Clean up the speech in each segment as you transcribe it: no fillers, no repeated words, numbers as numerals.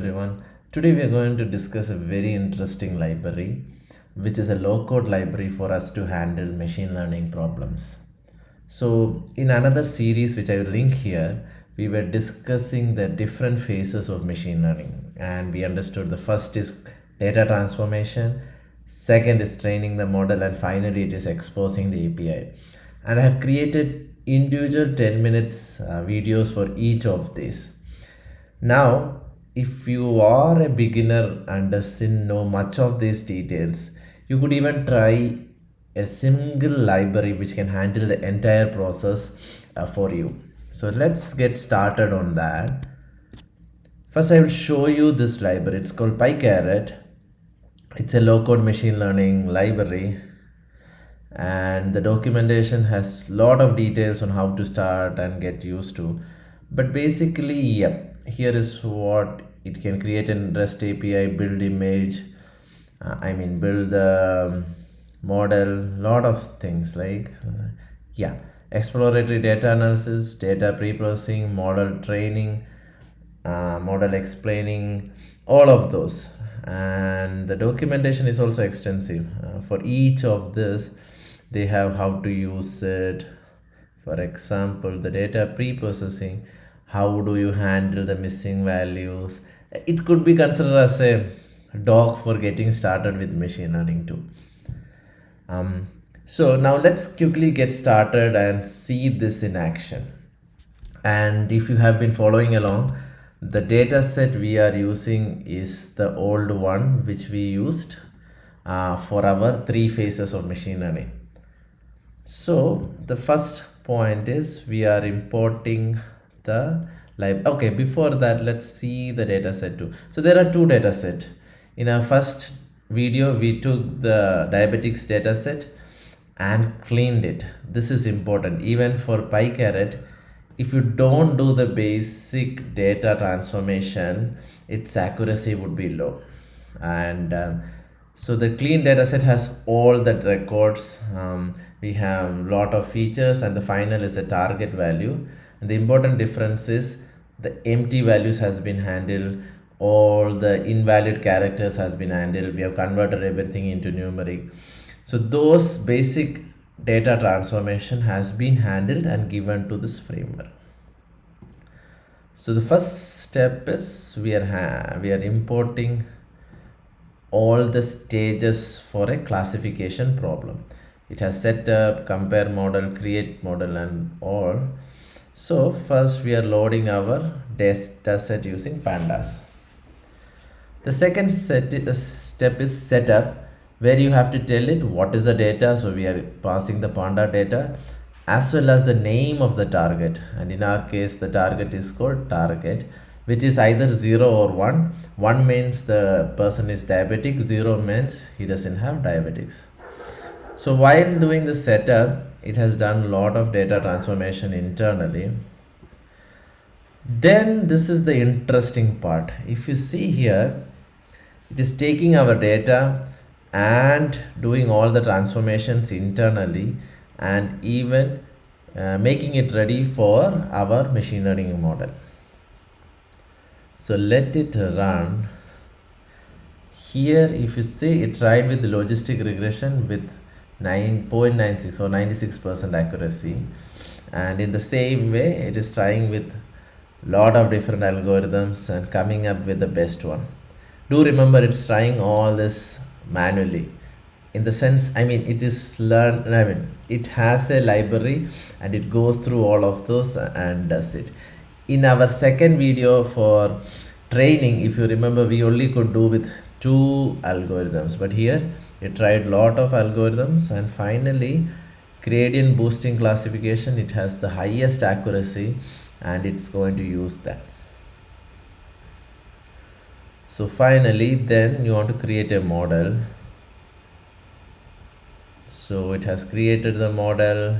Everyone. Today we are going to discuss a very interesting library, which is a low-code library for us to handle machine learning problems. So, in another series which I will link here, we were discussing the different phases of machine learning, and we understood the first is data transformation, second is training the model, and finally it is exposing the API. And I have created individual 10 minutes videos for each of these. Now, if you are a beginner and doesn't know much of these details, you could even try a single library which can handle the entire process for you. So let's get started on that. First, I will show you this library. It's called PyCaret. It's a low-code machine learning library, and the documentation has lot of details on how to start and get used to. But basically, yep, here is what it can create in REST API, build image, build the model, lot of things like yeah, exploratory data analysis, data pre-processing, model training, model explaining, all of those. And the documentation is also extensive for each of this. They have how to use it. For example, the data pre-processing, how do you handle the missing values? It could be considered as a doc for getting started with machine learning too. So now let's quickly get started and see this in action. And if you have been following along, the data set we are using is the old one which we used for our 3 phases of machine learning. So the first point is we are importing the live. Okay, before that, let's see the data set too. So there are 2 data set. In our first video, we took the diabetics data set and cleaned it. This is important. Even for PyCaret, if you don't do the basic data transformation, its accuracy would be low. And so the clean dataset has all the records. We have a lot of features, and the final is a target value. And the important difference is the empty values has been handled, all the invalid characters has been handled. We have converted everything into numeric. So those basic data transformation has been handled and given to this framework. So the first step is we are importing all the stages for a classification problem. It has setup, compare model, create model, and all. So first we are loading our data set using pandas. The second step is setup, where you have to tell it what is the data. So we are passing the panda data as well as the name of the target, and in our case the target is called target, which is either 0 or 1. 1 means the person is diabetic, 0 means he doesn't have diabetics. So while doing the setup, it has done a lot of data transformation internally. Then this is the interesting part. If you see here, it is taking our data and doing all the transformations internally, and even making it ready for our machine learning model. So let it run. Here if you see, it tried with the logistic regression with 9.96 or 96% accuracy, and in the same way it is trying with lot of different algorithms and coming up with the best one. Do remember, it's trying all this manually, in the sense, it is learned, it has a library and it goes through all of those and does it. In our second video for training, if you remember, we only could do with 2 algorithms, but here it tried lot of algorithms, and finally gradient boosting classification, it has the highest accuracy, and it's going to use that. So finally, then you want to create a model. So it has created the model,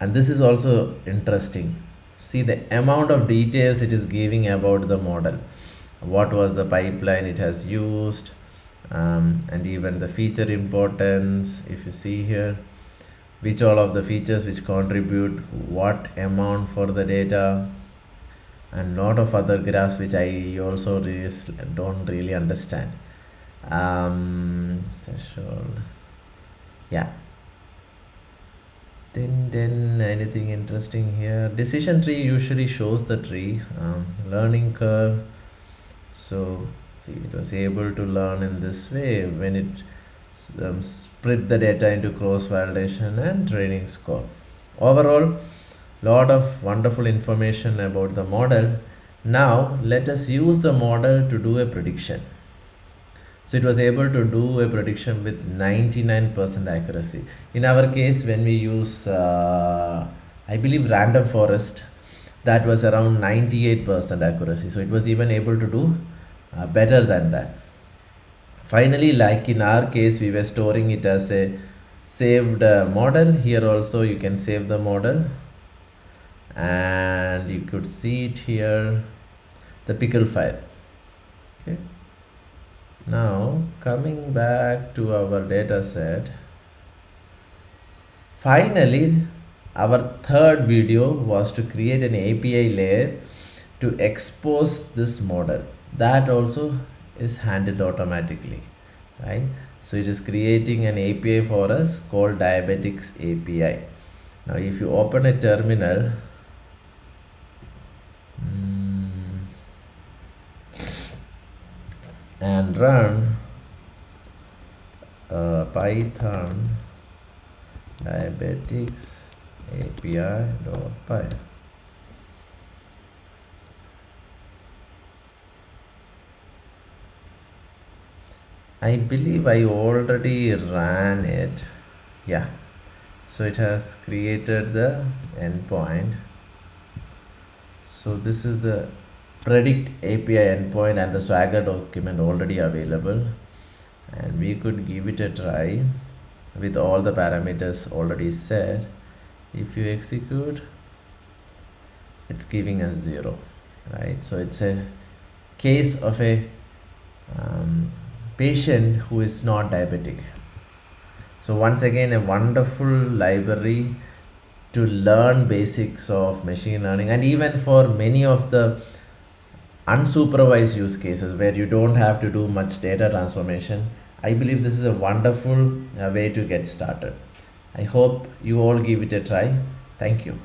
and this is also interesting. See the amount of details it is giving about the model. What was the pipeline it has used, and even the feature importance. If you see here, which all of the features which contribute what amount for the data, and lot of other graphs which I also don't really understand. Threshold. Yeah. Then anything interesting here? Decision tree usually shows the tree. Learning curve. So see, it was able to learn in this way when it split the data into cross validation and training score. Overall, lot of wonderful information about the model. Now let us use the model to do a prediction. So it was able to do a prediction with 99% accuracy. In our case, when we use, I believe, random forest, that was around 98% accuracy. So it was even able to do better than that. Finally, like in our case, we were storing it as a saved model. Here also you can save the model, and you could see it here, the pickle file. Okay. Now coming back to our data set, finally our third video was to create an API layer to expose this model. That also is handled automatically, right? So it is creating an API for us called diabetics API. Now if you open a terminal, and run python diabetics api.py. I believe I already ran it. Yeah, so it has created the endpoint. So this is the predict API endpoint and the Swagger document already available, and we could give it a try with all the parameters already set. If you execute, it's giving us 0, right? So it's a case of a patient who is not diabetic. So once again, a wonderful library to learn basics of machine learning, and even for many of the unsupervised use cases where you don't have to do much data transformation. I believe this is a wonderful way to get started. I hope you all give it a try. Thank you.